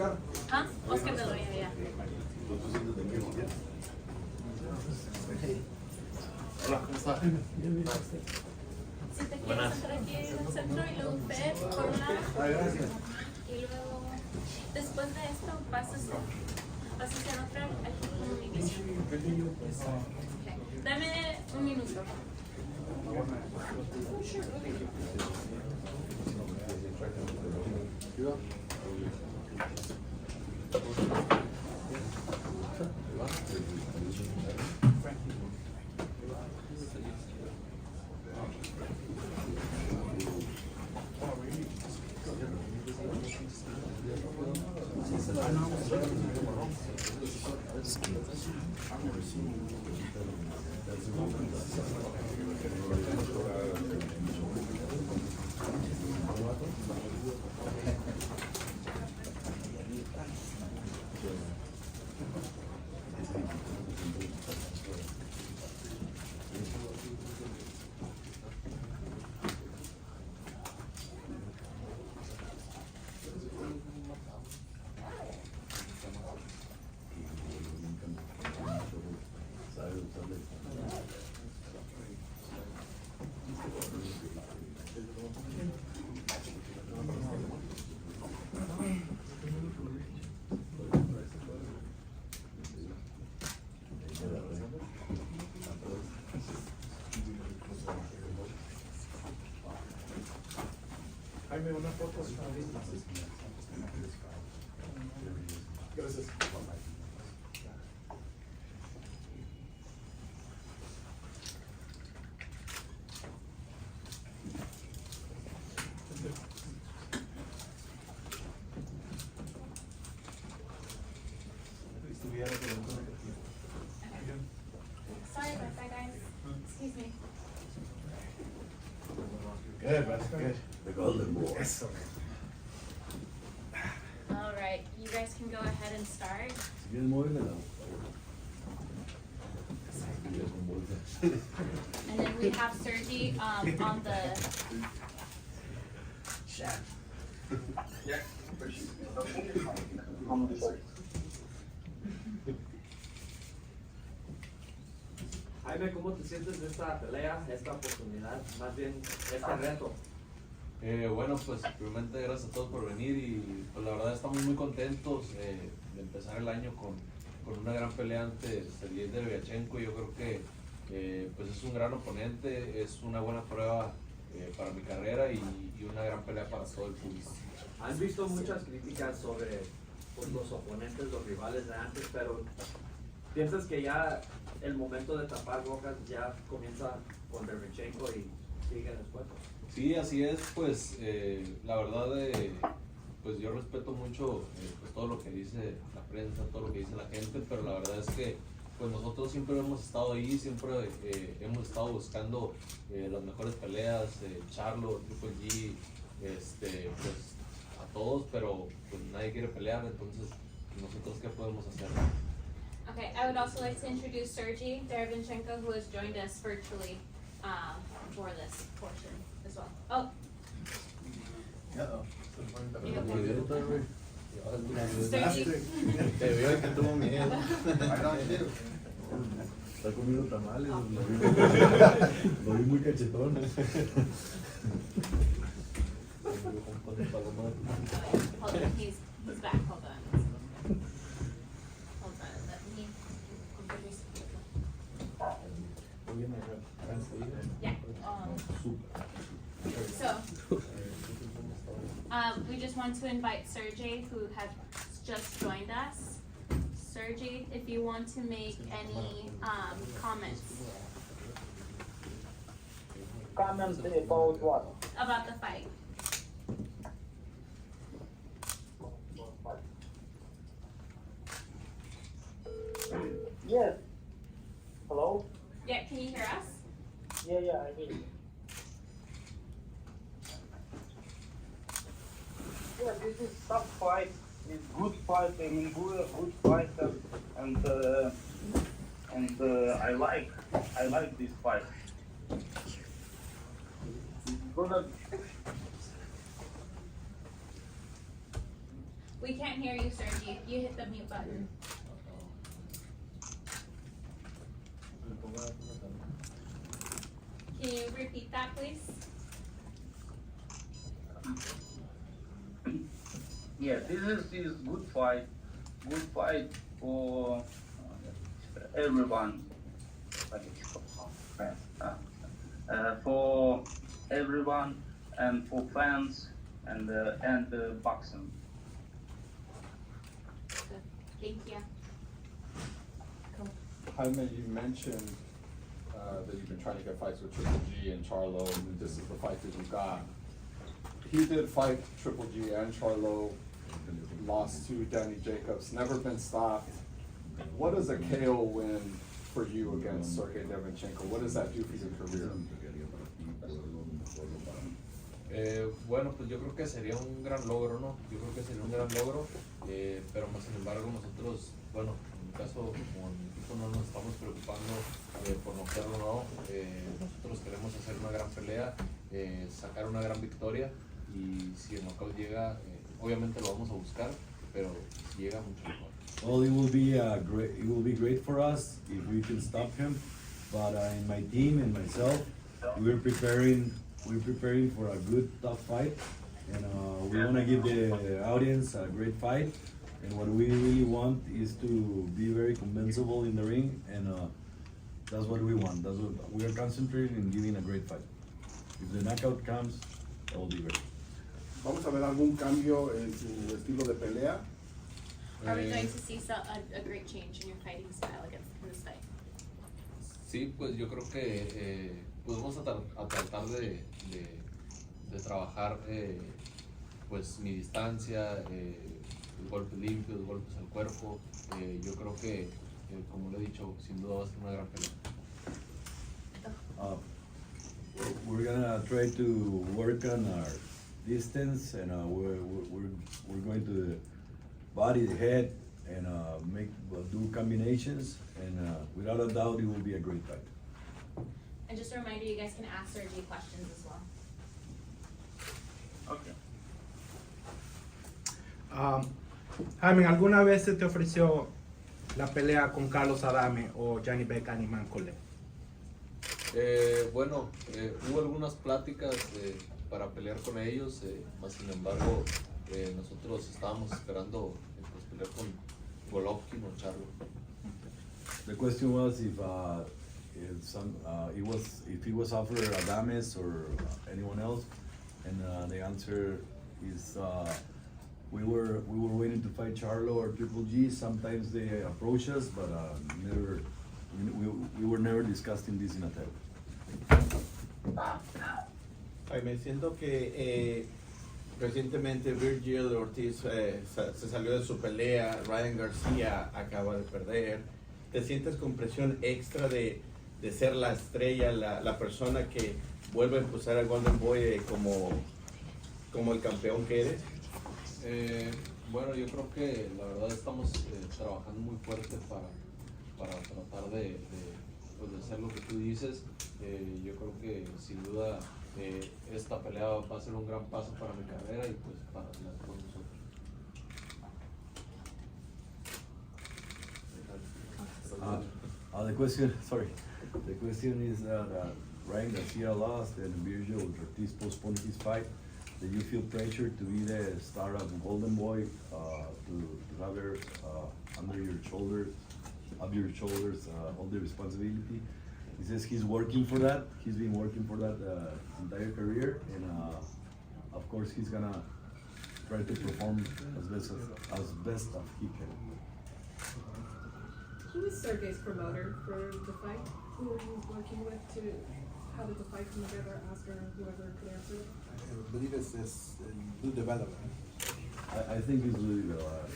Oscar. Huh? Oscar de Loya, yeah. Hola, ¿cómo está? Si te quieres entrar aquí en el centro y luego ver por un lado. Gracias. Y luego, después de esto, vas a hacer otra aquí con un inicio. Okay. Dame un minuto. Jaime, una foto. Gracias. Sorry about that, guys. Excuse me. Good, that's good. The golden boy. Eso. All right, you guys can go ahead and start. Si quieres móvemela. And then we have Sergey on the. Jaime, ¿cómo te sientes de esta pelea, esta oportunidad, más bien este reto? Bueno, pues primeramente gracias a todos por venir y pues la verdad estamos muy contentos de empezar el año con una gran pelea ante Sergey Derevyanchenko. Yo creo que pues es un gran oponente, es una buena prueba para mi carrera y una gran pelea para todo el público. Han visto muchas críticas sobre pues, los oponentes, los rivales de antes, pero ¿piensas que ya el momento de tapar bocas ya comienza con Derevyanchenko y sigue después? Sí, así es, pues la verdad pues yo respeto mucho pues, todo lo que dice la prensa, todo lo que dice la gente, pero la verdad es que pues nosotros siempre hemos estado ahí, siempre hemos estado buscando las mejores peleas, Charlo, Triple G, pues a todos, pero pues nadie quiere pelear, entonces nosotros qué podemos hacer. Okay, I would also like to introduce Sergey Derevyanchenko, who has joined us virtually for this portion as well. Oh. Sergey. Te veo que tuvo miedo. Está comiendo tamales. Lo vi muy cachetón. Hold on, he's back. Hold on. Hold on. Let me introduce Yeah. So, we just want to invite Sergey, who has just joined us. Sergey, if you want to make any comments. Comments about what? About the fight. Yes. Hello? Yeah, can you hear us? Yeah, I hear you. Yeah, this is tough fight. It's good fight. I mean, good fighter, and I like this fight. It's gonna. We can't hear you, Sergey. You hit the mute button. Can you repeat that, please? Yeah, this is good fight for everyone. For everyone and for fans and boxing. Thank you. Jaime, you mentioned that you've been trying to get fights with Triple G and Charlo, and this is the fight that you got. He did fight Triple G and Charlo, lost to Danny Jacobs, never been stopped. What is a KO win for you against Sergey Derevyanchenko? What does that do for your career? Bueno, pues yo creo que sería un gran logro, ¿no? Yo creo que sería un gran logro, pero más sin embargo nosotros, bueno, en mi caso, como en mi equipo no nos estamos preocupando por noquearlo, no. Nosotros queremos hacer una gran pelea, sacar una gran victoria, y si el knockout llega, obviamente lo vamos a buscar, pero si llega, mucho mejor. Well, it will be great for us if we can stop him. But in my team and myself, we're preparing for a good, tough fight, and we want to give the audience a great fight. And what we really want is to be very convincible in the ring, and that's what we want. That's what we are concentrating in, giving a great fight. If the knockout comes, that will be great. ¿Vamos a ver algún cambio en su estilo de pelea? Are we going to see a great change in your fighting style against this fight? Sí, pues yo creo que pues vamos a tratar de trabajar pues mi distancia, los golpes limpios, los golpes al cuerpo. Yo creo que, como lo he dicho, sin duda va a ser una gran pelea. We're gonna try to work on our distance, and we're going to body the head and do combinations, and without a doubt it will be a great fight. And just a reminder, you guys can ask Sergey questions as well. Okay. Jaime, ¿alguna vez se te ofreció la pelea con Carlos Adame o Gianni Beccani Mancole? Bueno, hubo algunas pláticas para pelear con ellos, más sin embargo nosotros estábamos esperando pues, pelear con Golovkin o Charlo. The question was if he was offered Adames or anyone else, and the answer is we were waiting to fight Charlo or Triple G. Sometimes they approach us, but never. We were never discussing this in a table. Jaime, siento que recientemente Virgil Ortiz se salió de su pelea, Ryan García acaba de perder. ¿Te sientes con presión extra de ser la estrella, la persona que vuelve a impulsar al Golden Boy como el campeón que eres? Bueno, yo creo que la verdad estamos trabajando muy fuerte para tratar de hacer lo que tú dices. Yo creo que sin duda esta pelea va a ser un gran paso para mi carrera y pues para todos nosotros. The question is that Ryan Garcia lost and Virgil Ortiz postponed his fight. Do you feel pressure to be the star of Golden Boy, to have her under your shoulders, all the responsibility? He says he's working for that. He's been working for that entire career, and of course he's gonna try to perform as best as he can. Who is Sergey's promoter for the fight? Who are you working with how did the fight come together? Oscar, whoever could answer it. I believe it's Blue Development. I think it's really well.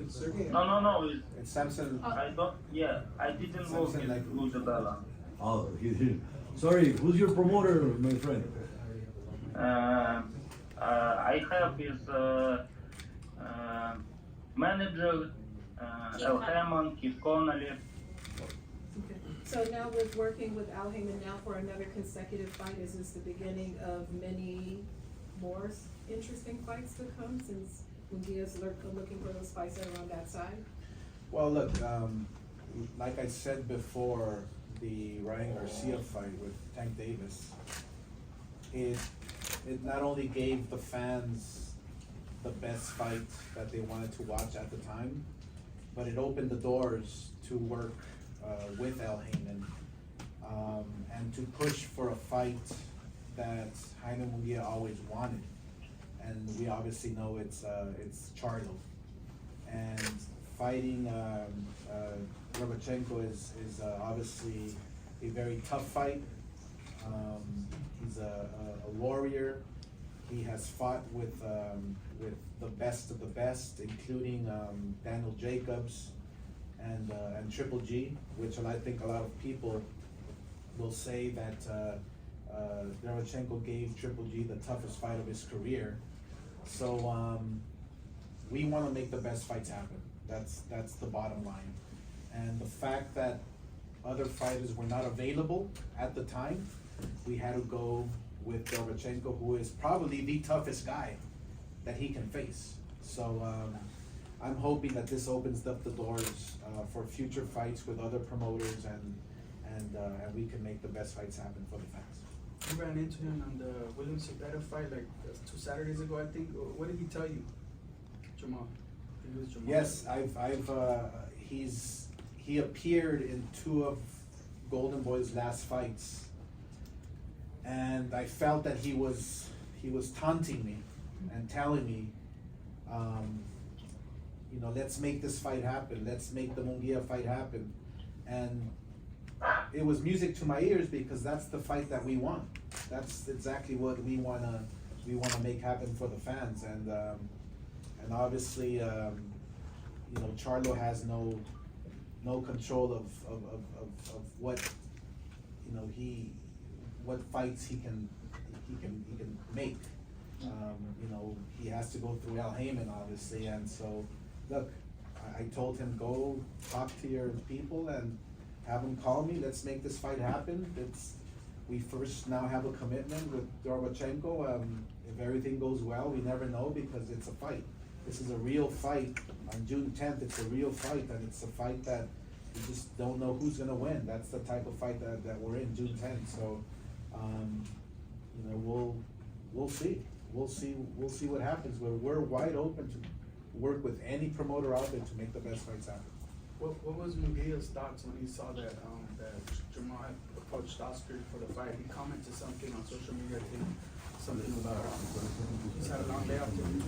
Sergey? No. It's Samson. I didn't work Something in like- Blue Development. Oh, he didn't. Sorry, who's your promoter, my friend? I have his manager, El Hammond, Keith Connolly. Okay. So now with working with Al Heyman now for another consecutive fight, is this the beginning of many more interesting fights to come since Munguia's looking for those fights that are on that side? Well, look, like I said before, the Ryan Garcia fight with Tank Davis, it not only gave the fans the best fight that they wanted to watch at the time, but it opened the doors to work with Al Heyman and to push for a fight that Jaime Munguia always wanted. And we obviously know it's Charlo. And fighting Derevyanchenko is obviously a very tough fight. He's a warrior. He has fought with the best of the best, including Daniel Jacobs and Triple G, which I think a lot of people will say that Derevyanchenko gave Triple G the toughest fight of his career. So we want to make the best fights happen. That's the bottom line. And the fact that other fighters were not available at the time, we had to go with Derevyanchenko, who is probably the toughest guy that he can face. So I'm hoping that this opens up the doors for future fights with other promoters, and we can make the best fights happen for the fans. You ran into him on the William Cepeda fight like 2 Saturdays ago, I think. What did he tell you, Jamal? He was Jamal. Yes, he appeared in 2 of Golden Boy's last fights, and I felt that he was taunting me and telling me, let's make this fight happen. Let's make the Munguia fight happen. And it was music to my ears, because that's the fight that we want. That's exactly what we wanna make happen for the fans. And obviously, Charlo has no control of what what fights he can make. He has to go through Al Heyman, obviously, and so look, I told him, go talk to your people and have them call me. Let's make this fight happen. We first now have a commitment with Derevyanchenko. If everything goes well, we never know, because it's a fight. This is a real fight on June 10th. It's a real fight, and it's a fight that we just don't know who's gonna win. That's the type of fight that we're in, June 10th. So, we'll see. We'll see what happens. But we're wide open to work with any promoter out there to make the best fights happen. What was Munguia's thoughts when he saw that Jamal had approached Oscar for the fight? He commented something on social media, I think, something about he's had a long day after the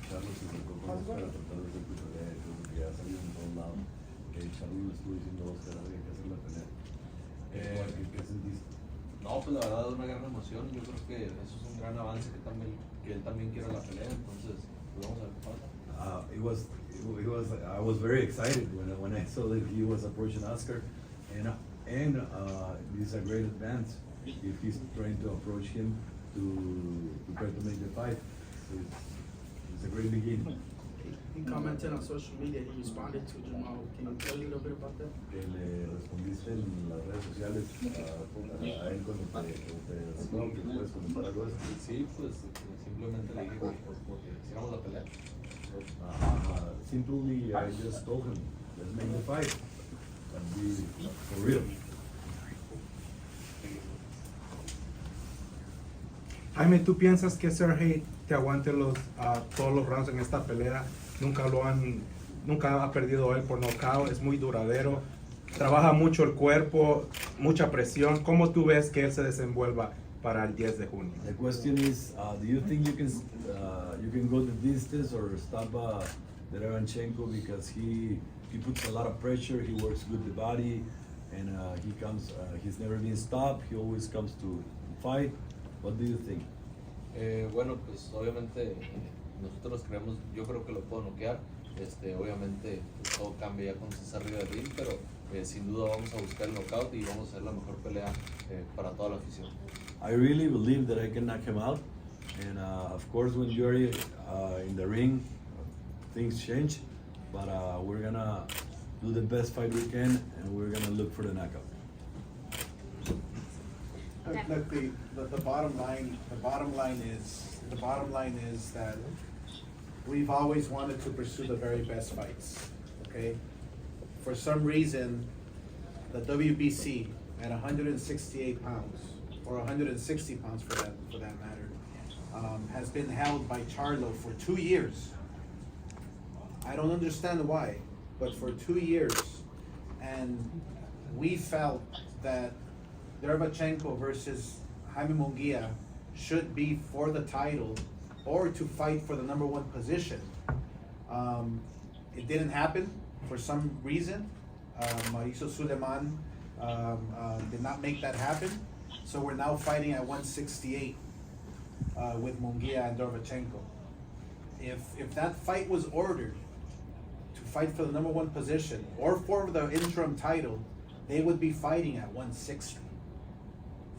Carlos se acercó con Oscar a tratar de hacer tu pelea, porque ya salió en todos lados. Charlie me estuvo diciendo, Oscar, había que hacer la pelea. ¿Qué sentiste? No, pues la verdad es una gran emoción. Yo creo que eso es un gran avance, que él también quiera la pelea. Entonces, pues vamos a ver qué pasa. I was very excited when I saw that he was approaching Oscar, and this is a great advance if he's trying to approach him to try to make the fight. It's a great beginning. He commented on social media, he responded to Jamal. Can you tell a little bit about that? Que le respondiste en las redes sociales a él cuando te puedes comentar algo de eso. Sí, pues simplemente le dije que hiciéramos la pelea. Simply, I just told him, let's make the fight and be for real. Jaime, ¿tú piensas que Sergey te aguante todos los rounds en esta pelea? Nunca ha perdido él por nocaut, es muy duradero, trabaja mucho el cuerpo, mucha presión. ¿Cómo tú ves que él se desenvuelva para el 10 de junio? The question is, do you think you can go the distance or stop Derevyanchenko, because he puts a lot of pressure, he works good the body, and he's never been stopped, he always comes to fight. What do you think? Bueno, pues obviamente nosotros creemos, yo creo que lo puedo noquear. Obviamente pues, todo cambia ya cuando se está arriba del ring, pero sin duda vamos a buscar el knockout y vamos a hacer la mejor pelea para toda la afición. I really believe that I can knock him out, and of course when you're in the ring, things change, but we're gonna do the best fight we can, and we're gonna look for the knockout. Look, the bottom line is that we've always wanted to pursue the very best fights, okay? For some reason, the WBC at 168 pounds, or 160 pounds for that matter, has been held by Charlo for 2 years. I don't understand why, but for 2 years, and we felt that Derevyanchenko versus Jaime Munguia should be for the title or to fight for the #1 position. It didn't happen for some reason. Mauricio Suleiman did not make that happen. So we're now fighting at 168 with Munguia and Derevyanchenko. If that fight was ordered to fight for the #1 position or for the interim title, they would be fighting at 160.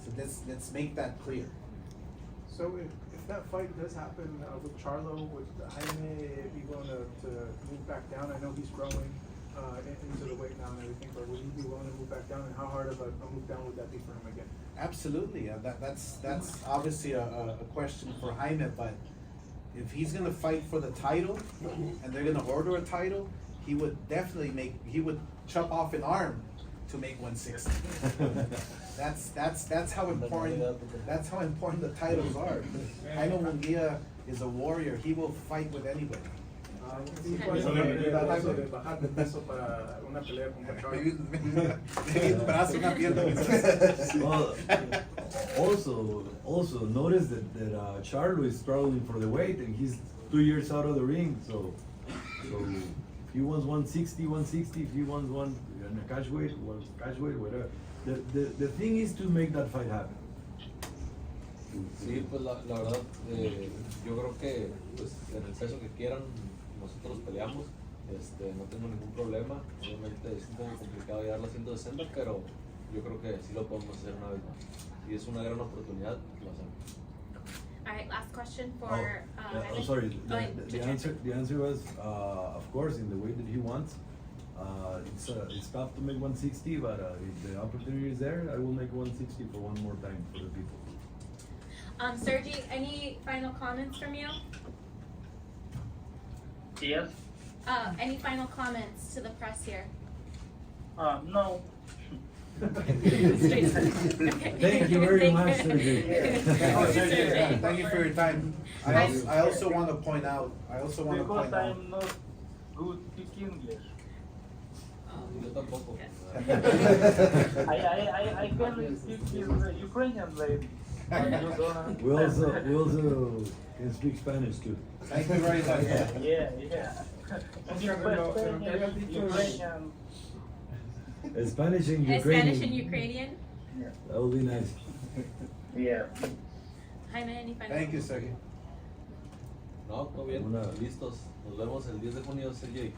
So let's make that clear. So if that fight does happen with Charlo, would Jaime be willing to move back down? I know he's growing into the weight now and everything, but would he be willing to move back down? And how hard of a move down would that be for him again? Absolutely, that's obviously a question for Jaime, but if he's gonna fight for the title and they're gonna order a title, he would definitely chop off an arm to make 160. That's how important the titles are. Jaime Munguia is a warrior. He will fight with anybody. Well, also notice that Charlo is struggling for the weight, and he's 2 years out of the ring. So if he wants 160, if he wants one in a catch weight, whatever. The thing is to make that fight happen. Sí, pues la verdad, yo creo que pues en el peso que quieran nosotros peleamos, no tengo ningún problema. Obviamente es un poco complicado llegar a las 160, pero yo creo que sí lo podemos hacer una vez más. Y es una gran oportunidad, lo hacemos. Alright, last question for Oh, sorry. The answer was, of course, in the way that he wants. It's tough to make 160, but if the opportunity is there, I will make 160 for one more time for the people. Sergey, any final comments from you? Yes. Any final comments to the press here? No. Straight Thank you very much, Sergey. Thank you for your time. I also want to point out. Because I'm not good speak English. Yo tampoco. I can speak with Ukrainian lady. We also can speak Spanish too. Thank you very much. Yeah. Ukrainian. Spanish and Ukrainian. Spanish and Ukrainian? That would be nice. Yeah. Jaime, any final? Thank you, Sergey. No, todo bien, listos. Nos vemos el 10 de junio, Sergey.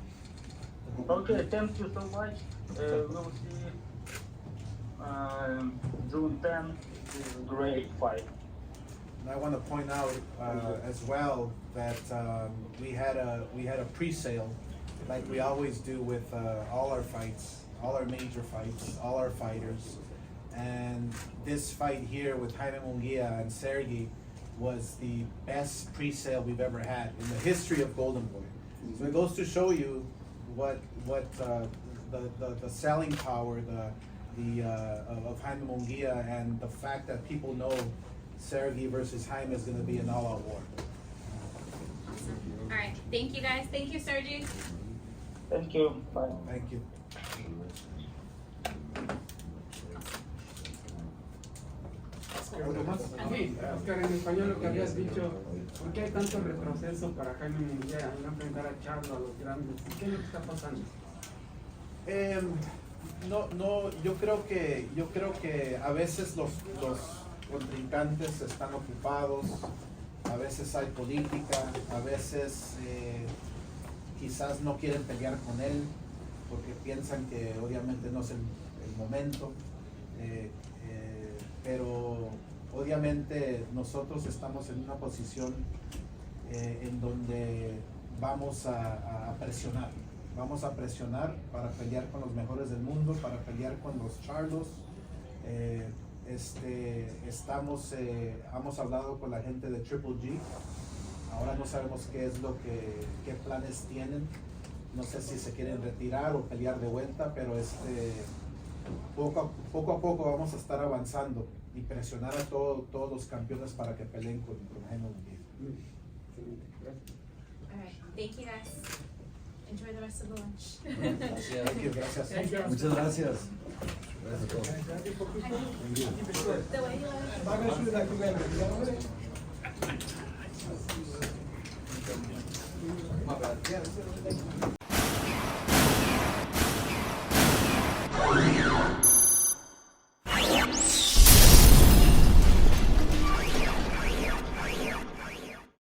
Okay, thank you so much. We'll see June 10th. This is a great fight. And I want to point out as well that we had a pre-sale, like we always do with all our fights, all our major fights, all our fighters. And this fight here with Jaime Munguia and Sergey was the best pre-sale we've ever had in the history of Golden Boy. So it goes to show you what the selling power of Jaime Munguia, and the fact that people know Sergey versus Jaime is going to be an all-out war. All right, thank you guys. Thank you, Sergey. Thank you. Bye. Thank you. ¿Algo más? Sí, Oscar, en español lo que habías dicho, ¿por qué hay tanto retroceso para Jaime Munguia y no enfrentar a Charlo, a los grandes? ¿Qué es lo que está pasando? Yo creo que a veces los contrincantes están ocupados, a veces hay política, a veces quizás no quieren pelear con él porque piensan que obviamente no es el momento, pero obviamente nosotros estamos en una posición en donde vamos a presionar. Vamos a presionar para pelear con los mejores del mundo, para pelear con los Charlos. Hemos hablado con la gente de Triple G Ahora no sabemos qué planes tienen. No sé si se quieren retirar o pelear de vuelta, pero poco a poco vamos a estar avanzando y presionar a todos los campeones para que peleen con Jaime Munguia. All right, thank you guys. Enjoy the rest of the lunch. Gracias. Muchas gracias. Gracias a todos. Te voy a llevar a Más